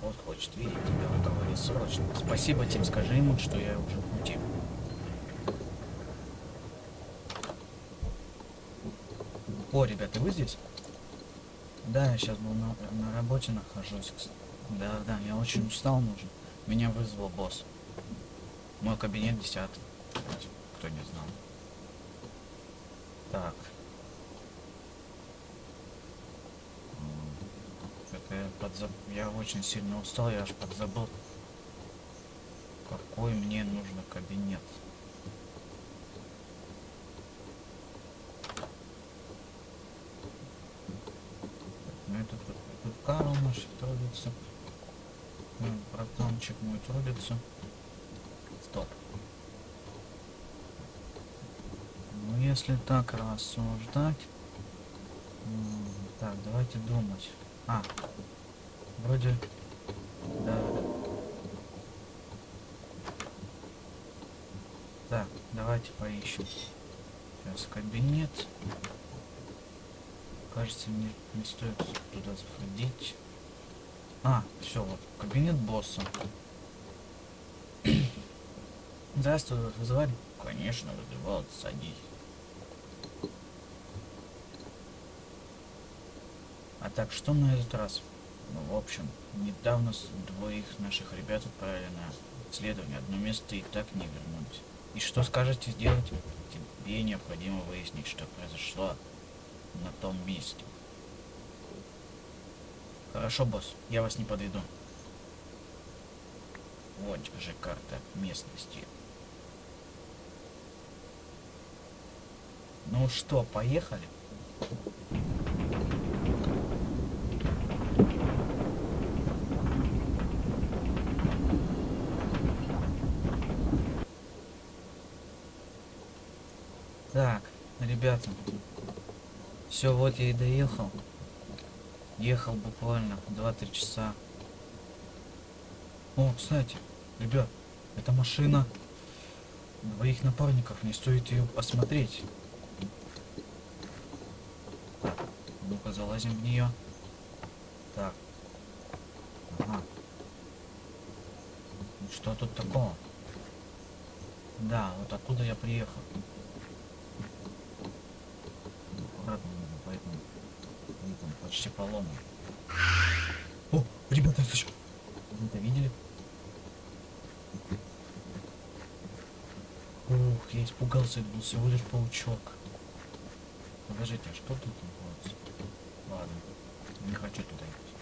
босс хочет видеть тебя в городе срочно. Спасибо, Тим, скажи ему, что я уже в пути. О, ребята, вы здесь? Да, я сейчас был на работе нахожусь. Да, я очень устал, нужен. Меня вызвал босс. Мой кабинет 10-й. Кто не знал. Так. Я очень сильно устал, я аж подзабыл, какой мне нужен кабинет. Ну это тут Карл наш трудится. Братанчик мой трудится. Стоп. Ну если так рассуждать. Так, давайте думать. Вроде... Да. Так, давайте поищем. Сейчас кабинет. Кажется, мне не стоит туда заходить. Все, вот, кабинет босса. Здравствуй, вас вызывали? Конечно, вызывал, садись. А так, что на этот раз? Ну, в общем, недавно двоих наших ребят отправили на исследование. Одно место и так не вернулись. И что скажете сделать? Тебе необходимо выяснить, что произошло на том месте. Хорошо, босс, я вас не подведу. Вот же карта местности. Ну что, поехали? Так, ребята, все, вот я и доехал. Ехал буквально 2-3 часа. О, кстати, ребят, это машина двоих напарников, не стоит ее посмотреть. Так, ну-ка залазим в нее. Так. Ага. Что тут такого? Да, вот оттуда я приехал. Аккуратно нужно, поэтому почти поломан. О, ребята, это что? Вы это видели? Ух, я испугался, это был всего лишь паучок. Подождите, а что тут находится? Ладно, не хочу туда идти.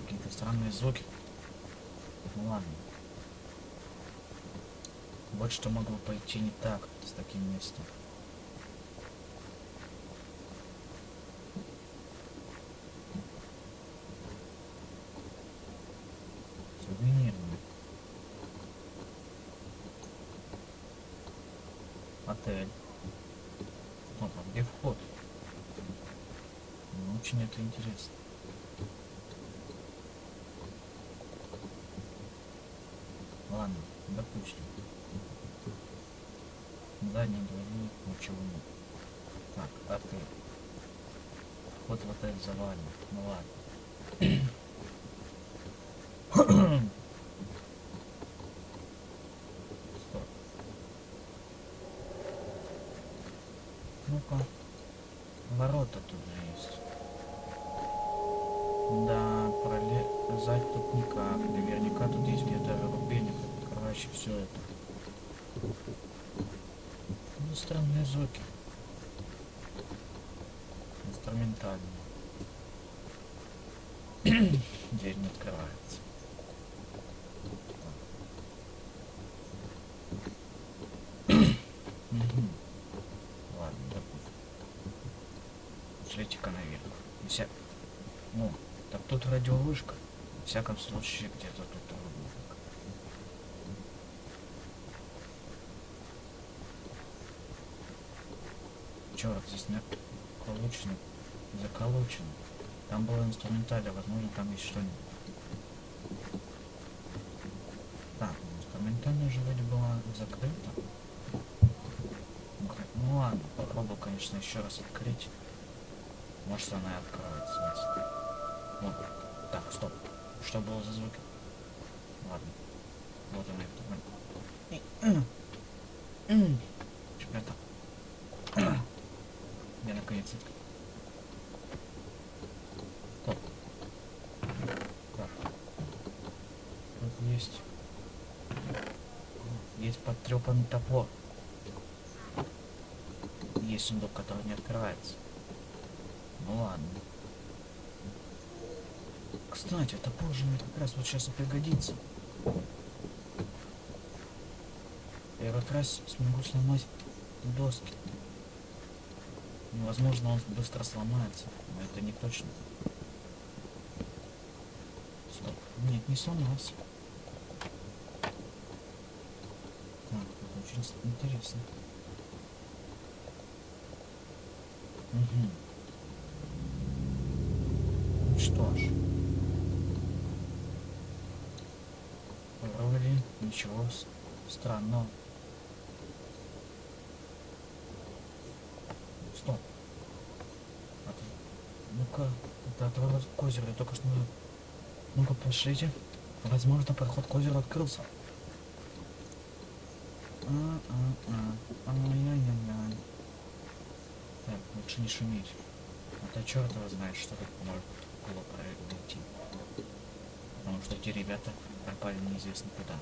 Какие-то странные звуки. Ну ладно. Вот что могло пойти не так с таким местом. Сувенирный. Отель. Стоп, а где вход? Ну, очень это интересно. Ладно, допустим. Задней двери ничего нет. Так, отель. Вход в отель завален. Ну ладно. Стоп. Ну-ка. Ворота тут же есть. Да, пролезать тут никак. Наверняка тут есть где-то рубильник, открывающий все это. Ну, странные звуки. Инструментальные. Дверь не открывается. Ладно, допустим. Шлите-ка наверх. Ну, так тут радиовышка. В всяком случае, где-то тут радиовышка. Черт, здесь заколочено. Там было инструментально, возможно, там есть что-нибудь. Так, инструментально же вроде было закрыто. Ну ладно, попробую, конечно, еще раз открыть. Может, она и откроется. Вот. Так, стоп. Что было за звуки? Ладно. Вот она их. Ребята. Я наконец-то. Стоп. Так. Тут есть. Есть потрепанный топор. Есть сундук, который не открывается. Ну ладно. Кстати, топор же мне как раз вот сейчас и пригодится. Я как раз смогу сломать доски. Возможно, он быстро сломается, но это не точно. Стоп. Нет, не сломался. Так, это очень интересно. Угу. Ну что ж. Вроде ничего странного. Стоп. Ну-ка, это отворот к озеру. Я только что... Ну-ка, пошлите. Возможно, проход к озеру открылся. Ай-яй-яй. Так, лучше не шуметь. А то черт его знает, что тут может было пройти. Потому что эти ребята пропали неизвестно куда.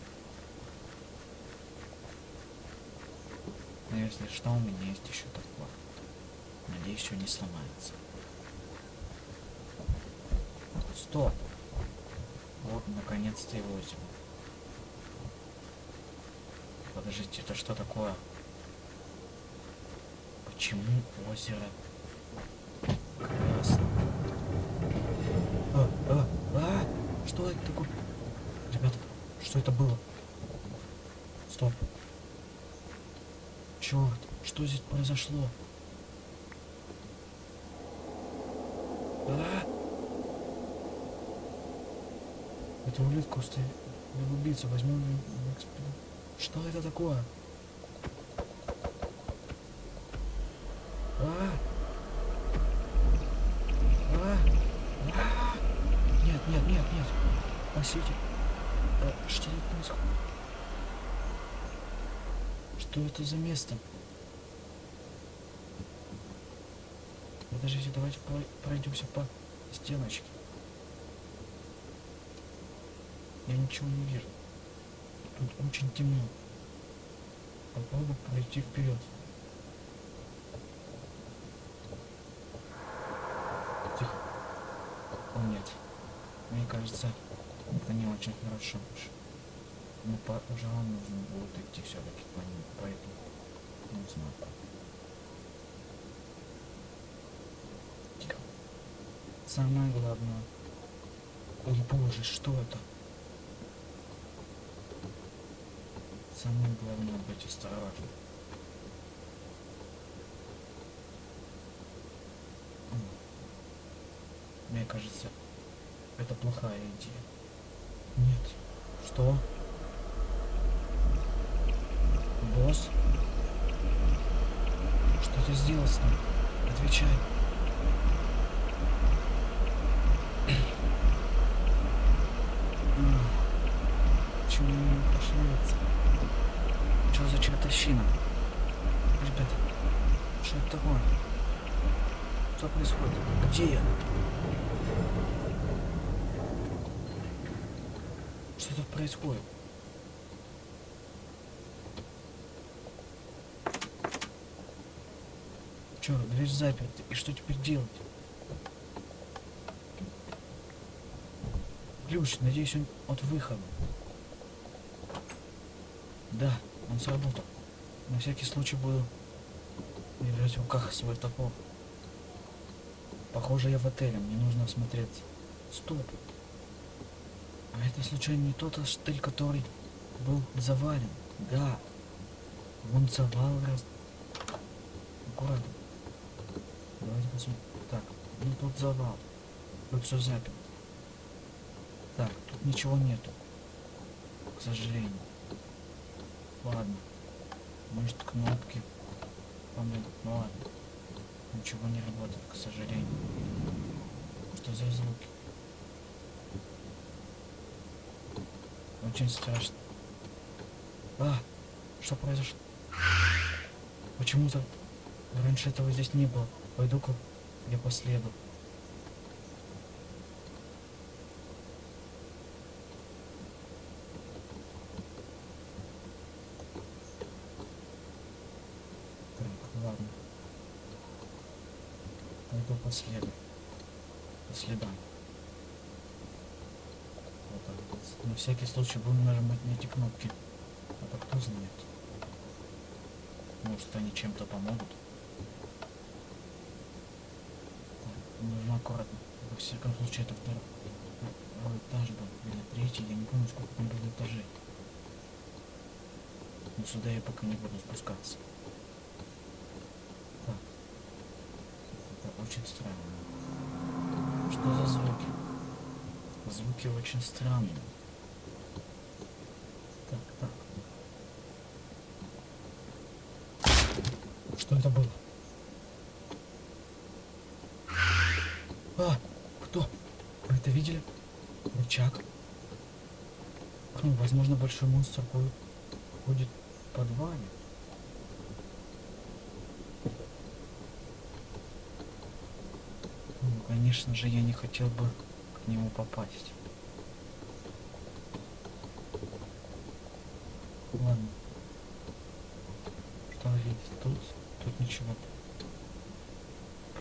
Но если что, у меня есть еще топор. Надеюсь, еще не сломается. Стоп! Вот, наконец-то и озеро. Подождите, это что такое? Почему озеро красное? Что это такое? Ребята, что это было? Стоп. Черт, что здесь произошло? Это улитка убийца, возьмем в эксперимент. Что это такое? Нет. Спасите. Что тут происходит? Что это за место? Подождите, давайте пройдемся по стеночке. Я ничего не вижу. Тут очень темно. Попробую пройти вперед. Тихо. О, нет. Мне кажется, это не очень хорошо. Ну, пожалуй, нужно будет идти все-таки по ним. Поэтому не знаю. Тихо. Самое главное. Ой, боже, что это? Самое главное быть осторожным. Мне кажется, это плохая идея. Нет. Что? Босс? Что ты сделал с ним? Отвечай. Почему не пошевелиться? Что за чертовщина? Ребята, что это такое? Что происходит? Где я? Что тут происходит? Черт, дверь заперта. И что теперь делать? Ключ, надеюсь, он от выхода. Да, он сработал. На всякий случай буду держать в руках свой топор. Похоже, я в отеле, мне нужно осмотреться. Стоп. А это случайно не тот отель, который был завален? Да. Вон завал раз. Аккуратно. Давайте посмотрим. Так, ну тут завал. Тут все заперто. Так, тут ничего нету. К сожалению. Ладно. Может, кнопки помогут. Ну ладно. Ничего не работает, к сожалению. Что за звуки? Очень страшно. А! Что произошло? Почему-то раньше этого здесь не было. Пойду-ка я по следу. Так, ладно. Пойду по следу. По следам. Вот так вот. На всякий случай будем нажимать на эти кнопки. А то кто знает. Может, они чем-то помогут. Так, нужно аккуратно. Во всяком случае, это второй этаж был. Или третий. Я не помню, сколько там было этажей. Но сюда я пока не буду спускаться. Так. Это очень странно. Что за звуки? Звуки очень странные. Так, так. Что это было? А! Кто? Вы это видели? Рычаг. Возможно, большой монстр ходит в подвале. Ну, конечно же, я не хотел бы к нему попасть. Ладно. Что видеть? Тут ничего.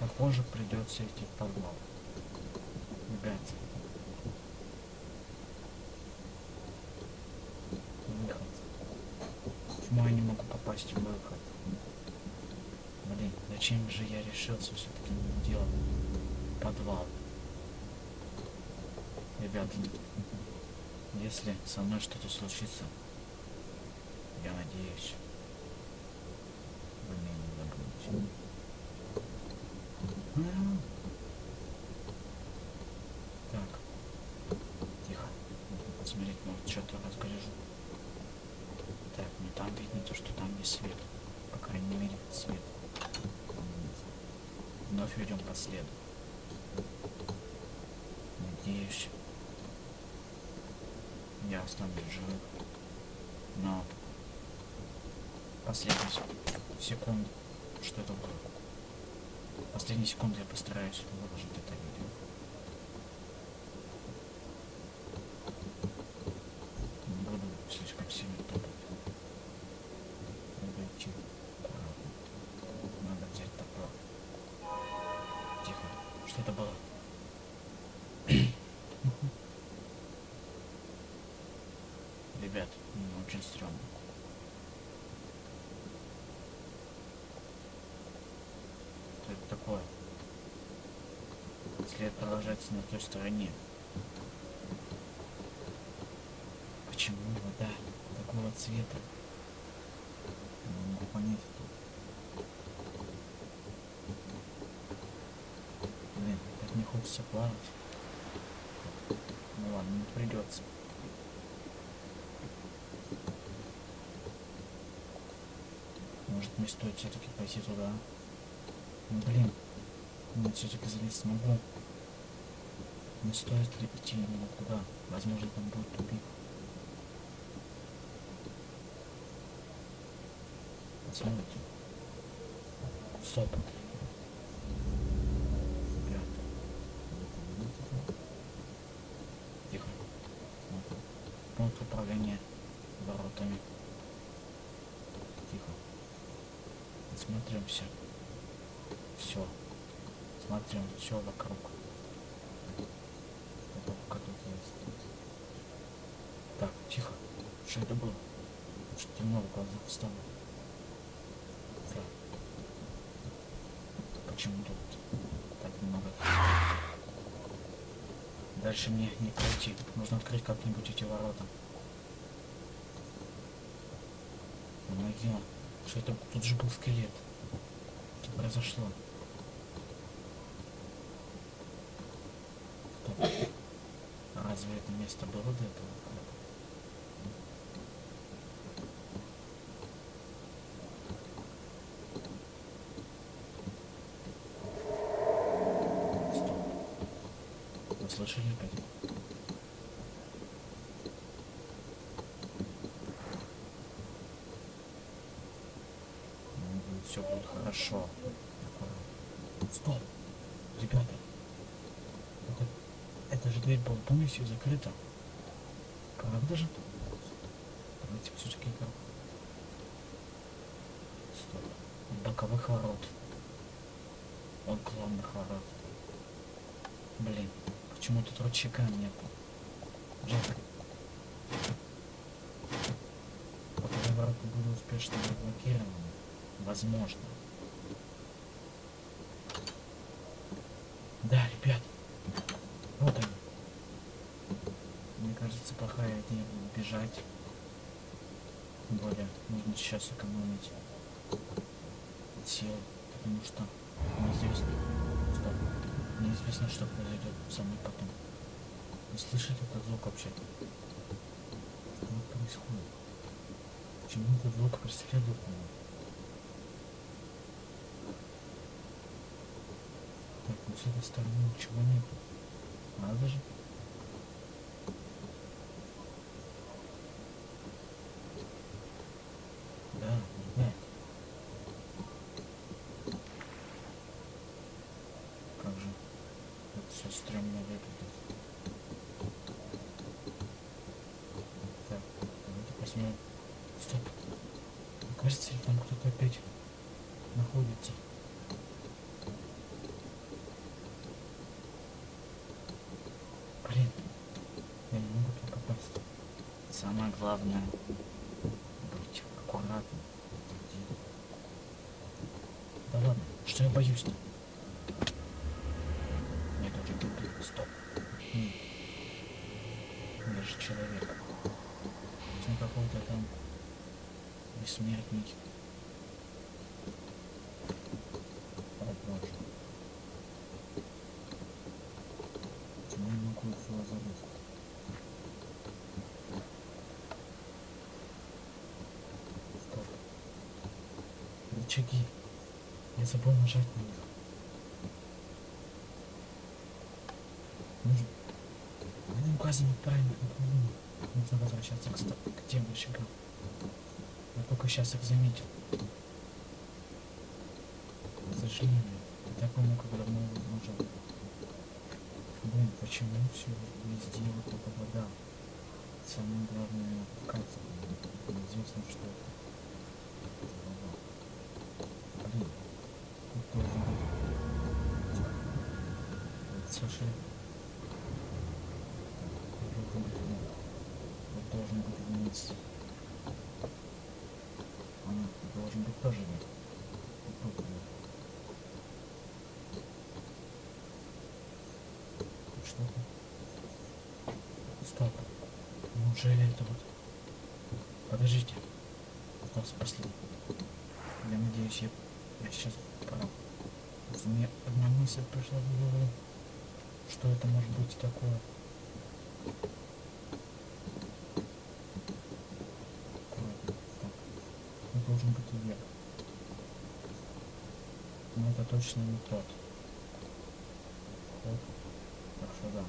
Похоже, придется идти в подвал. Ребят. Выход. Почему я не могу попасть в выход? Блин, зачем же я решился все-таки делать подвал? Ребята, если со мной что-то случится, я надеюсь, вы меня не забудете. Так, тихо. Посмотреть, может, что-то разгрежу. Так, ну там видно то, что там есть свет. По крайней мере, свет. Вновь идем по следу. Надеюсь, я останусь живым. Но последнюю секунду, что это было? Последние секунды я постараюсь выложить это видео. Не буду слишком сильно топать. Надо идти аккуратно. Надо взять топор. Тихо. Что это было? Ребят, очень стрёмно. Что это такое? След продолжается на той стороне. Почему вода такого цвета? Не могу понять. Блин, так не хочется плавать. Ну ладно, не придется. Может, мне стоит все-таки пойти туда? Ну блин, я все-таки залезть смогу. Не стоит ли идти именно туда? Возможно, там будет тупик. Посмотрите. Стоп. Ребят. Тихо. Смотрим. Пункт управления воротами. Тихо. Смотримся. Все. Смотрим все вокруг. Пока тут есть. Так, тихо. Что это было? Что темно в глазах стало. Так. Почему тут так много? Дальше мне не пройти. Нужно открыть как-нибудь эти ворота. Помоги. Что это? Тут же был скелет. Что произошло? Стоп. Разве это место было до этого? слышали опять? Все будет хорошо. Стоп! Ребята! Это же дверь была полностью закрыта. Правда же? Давайте все-таки как. Стоп. Боковых ворот. От главных ворот. Блин, почему тут рычага нету? Жалко. Боковые ворота были успешно заблокированы. Возможно. Да, ребят. Вот они. Мне кажется, плохая идея бежать. Тем более, нужно сейчас экономить силы, потому что неизвестно, неизвестно, что произойдет со мной потом. Вы слышите этот звук вообще? Что происходит? Почему этот звук преследует меня? Так, ну с этой стороны ничего нет. Правда же? Да, нет. Как же это все стрёмно выглядит. Так, давайте посмотрим. Стоп. Мне кажется, ли там кто-то опять находится? Блин, я не могу тут попасть. Самое главное быть аккуратным. Да ладно, что я боюсь-то? Нет, уже тут. Стоп. Я же человек. Чем какой-то там бессмертный. О боже. Почему я не могу его залезть? Стоп. Рычаги. Я забыл нажать на них. Они указаны правильно направление. Нужно возвращаться к тем рычагам. Я только сейчас их заметил. К сожалению, я так много давно нажал. Блин, почему все везде вот эта вода? Самое главное в кайфе. Неизвестно, что это. Блин, тут должен быть. Вот слушай. Вот должен быть вниз. Должен быть тоже нет. Что-то. Стоп. Неужели это вот... Подождите. Остался последний. Я надеюсь, я сейчас прав. Мне одна мысль пришла в голову. Что это может быть такое? Так. Должен быть вверх. Но это точно не тот. Вот. Так что да.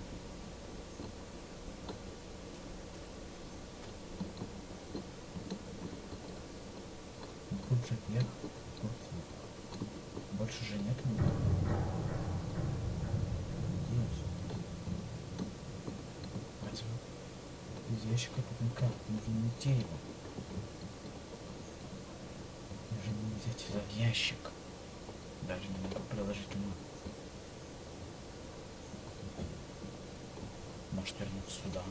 Тут же вверх, тут вверх. Больше же нет. Надеюсь. Разве из ящика тупника нужно найти его? Даже не взять этот ящик. Даже не могу приложить ума. Может вернуться сюда.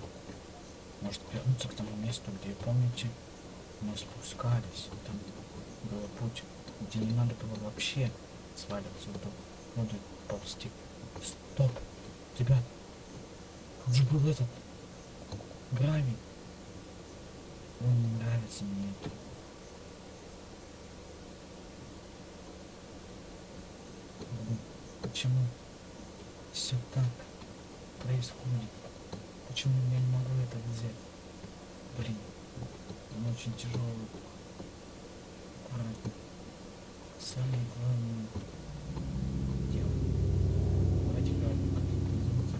Может вернуться к тому месту, где, помните, мы спускались. Там был путь, где не надо было вообще сваливаться в эту воду, ползти. Стоп! Ребят! Тут же был этот гравий. Он не нравится мне это. Почему все так происходит? Почему я не могу это взять? Блин, он очень тяжелый. Аккуратно. Самое главное дело. Давайте какие-то звуки.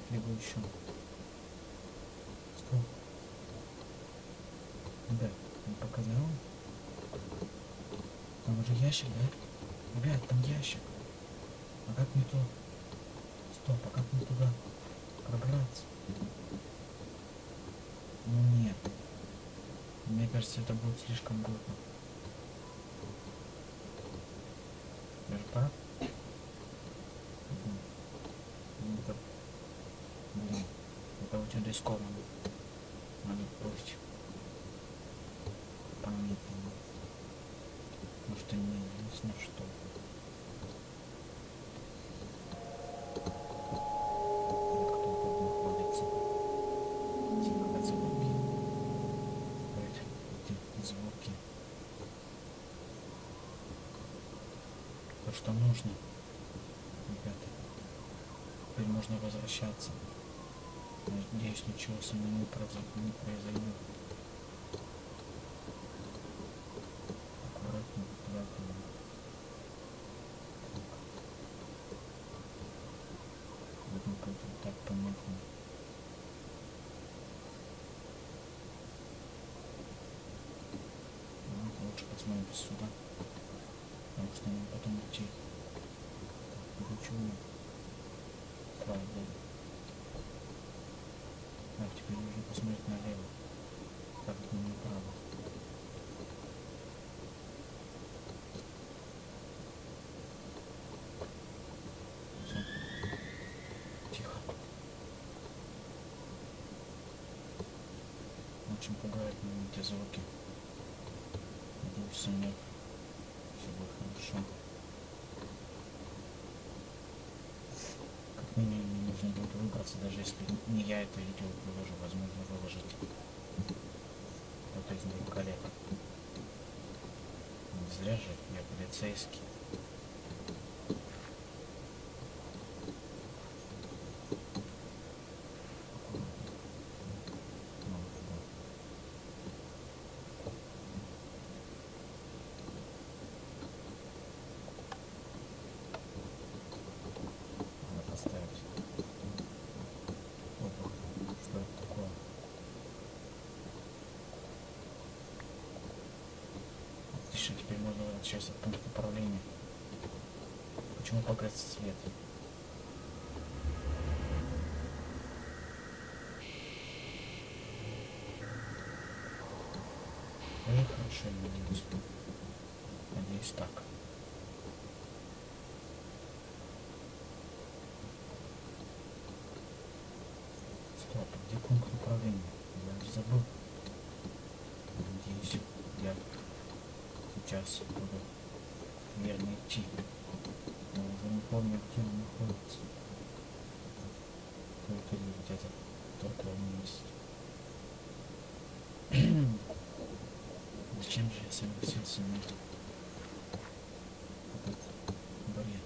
либо еще. Стоп. Ребят, не показал? Там уже ящик, да? Ребят, там ящик. А как мне то? Стоп, а как мне туда пробраться? Ну нет. Мне кажется, это будет слишком глупо. Я же прав? Ну это... Блин, это очень рискованно. Надо бросить. Помедленнее. Потому что неизвестно что. Кто тут находится. Тихо, звуки. Эти звуки. То, что нужно. Ребята. Теперь можно возвращаться. Надеюсь, ничего со мной не произойдет. Аккуратно, аккуратно. Будем как-то так помедленнее. Ну, лучше посмотрим сюда. Потому что нам потом идти. Так, ничего. Слава Богу. А, теперь нужно посмотреть налево. Так, это направо. Всё. Тихо. Очень пугает меня эти звуки. Надеюсь, со мной все будет хорошо. Как минимум мне нужно будет выбраться, даже если не я это видео выложу, возможно выложить кто-то из моих коллег. Не зря же я полицейский. Надо поставить. Опа, что это такое? Отлично, теперь можно возвращаться в пункт управления. Почему погас свет? Хорошо, я надеюсь. Надеюсь так. Стоп, где пункт управления? Я уже забыл. Надеюсь, я сейчас буду верно идти. Я уже не помню, где он находится. Только где-то в другом месте. Зачем же я согласился на этот бред?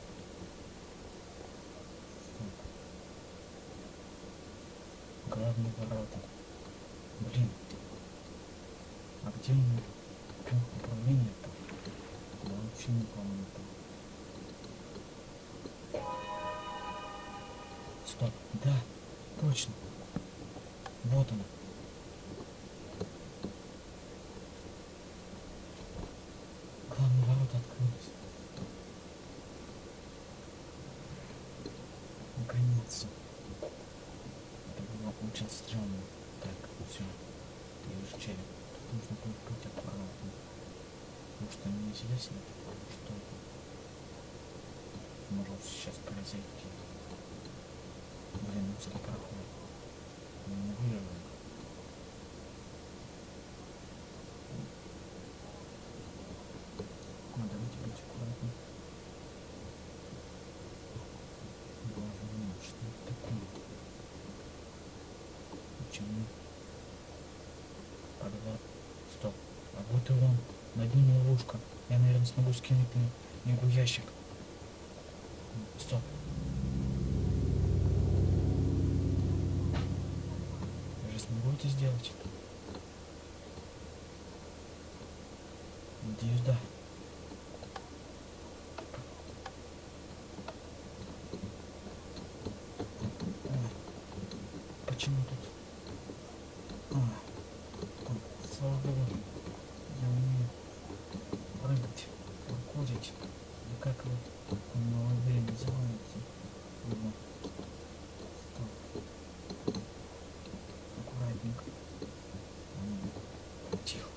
Стоп. Главные ворота. Блин. А где у меня пункт управления-то? Я вообще не помню. Стоп. Да, точно. Вот он. Главные ворота открылись. Наконец-то. Это было очень странно. Так, все. Я вижу череп. Тут нужно будет быть аккуратно. Потому что неизвестно, что может сейчас произойти. Блин, узкий проход. Я не выживу. Давайте быть аккуратнее. Боже мой, что это такое? Почему? Подвал. Стоп. А вот и он. На дне ловушка. Я, наверное, смогу скинуть на него ящик. Стоп. Я же смогу это сделать? Надеюсь, да. Ой. Ну как вот молодые называются? Его. Стоп. Аккуратненько. Тихо.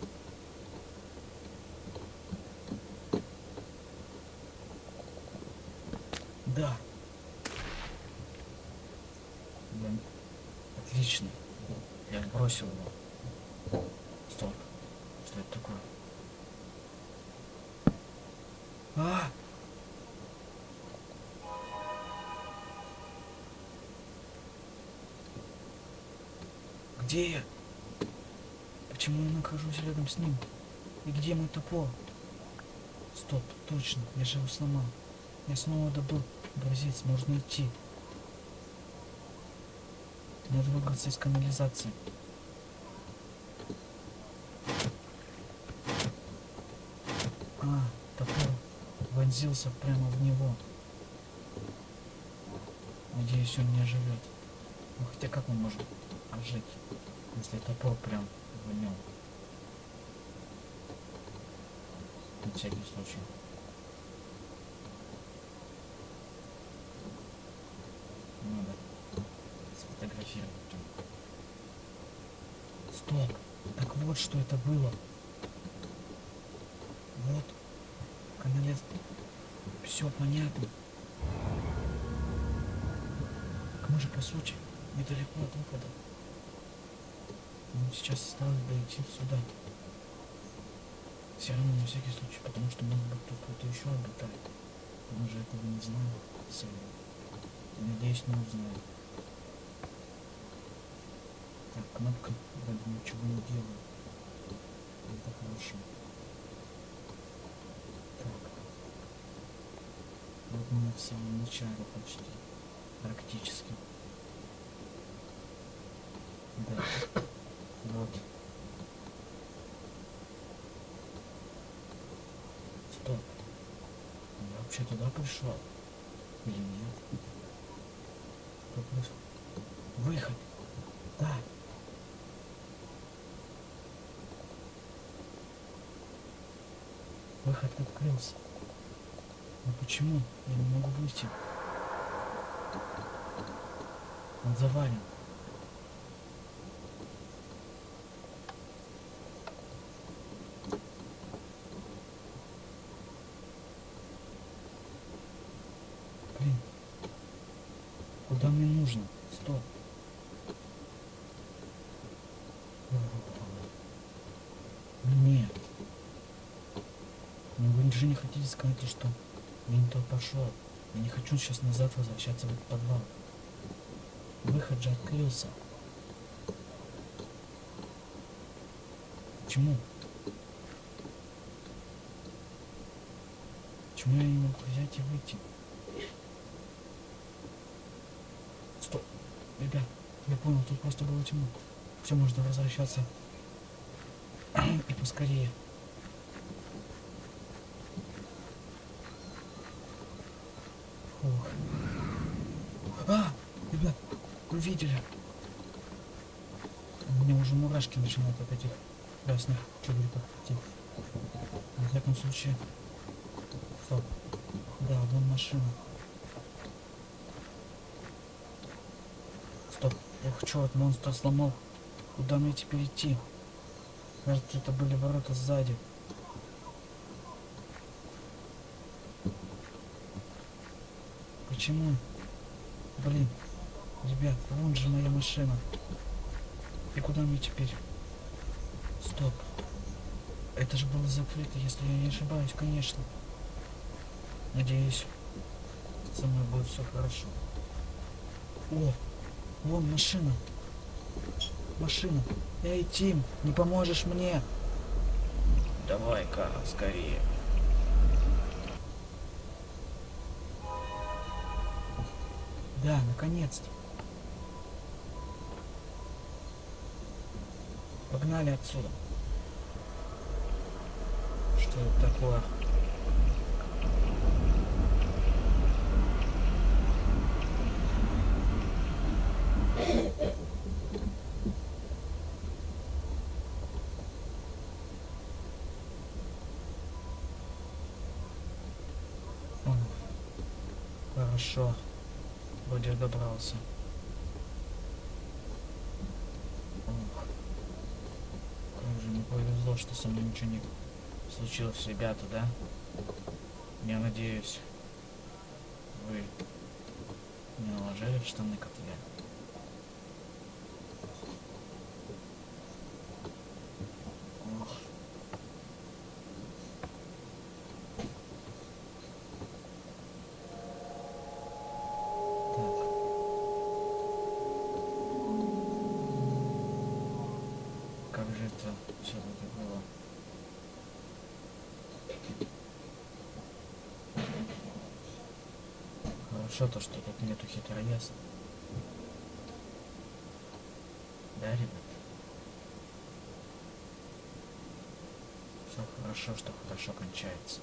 Да. Блин. Отлично. Я бросил его. Стоп. Что это такое? А! Где я? Почему я нахожусь рядом с ним? И где мой топор? Стоп, точно, я же его сломал. Я снова добыл образец, можно идти. Надо выбраться из канализации. А, топор вонзился прямо в него. Надеюсь, он не оживет. Ну хотя как он может ожить, если топор прям в нем? На всякий случай. Надо сфотографировать. Стоп! Так вот что это было. Вот. Каналез. Все понятно. Так мы же по сути недалеко от выхода. Нам сейчас осталось дойти сюда. Все равно на всякий случай, потому что может быть тут кто-то еще обитает. Мы же этого не знаем сами. Надеюсь, не узнаем. Так, кнопка вроде ничего не делает. Это хорошо. Так. Вот мы в самом начале почти. Практически. Да. Вот. Стоп. Я вообще туда пришел? Или нет? Что происходит? Выход. Да. Выход открылся. Но почему я не могу выйти? Он завален. Блин. Куда мне нужно? Стоп. Нет. Ну вы же не хотите сказать, что я не то пошел. Я не хочу сейчас назад возвращаться в этот подвал. Выход же открылся. Почему? Почему я не могу взять и выйти? Стоп. Ребят, я понял, тут просто было темно. Все, можно возвращаться. И поскорее. Фух. А! Ребят, вы видели? У меня уже мурашки начинают от этих красных чубриков идти. В таком случае. Стоп. Да, вон машина. Стоп. Ох, черт, монстр сломал. Куда мне теперь идти? Кажется, это были ворота сзади. Почему? Блин. Ребят, вон же моя машина. И куда мне теперь? Стоп. Это же было закрыто, если я не ошибаюсь, конечно. Надеюсь, со мной будет все хорошо. О, вон машина. Машина. Эй, Тим, не поможешь мне? Давай-ка, скорее. Да, наконец-то. Погнали отсюда. Что это такое? Хорошо. Вроде добрался. Ох, как же мне повезло, что со мной ничего не случилось, ребята, да? Я надеюсь, вы не наложили в штаны, как я. Ох. Так. Как же это все-таки было? Хорошо то, что тут нету хитроеса. Да, ребят? Все хорошо, что хорошо кончается.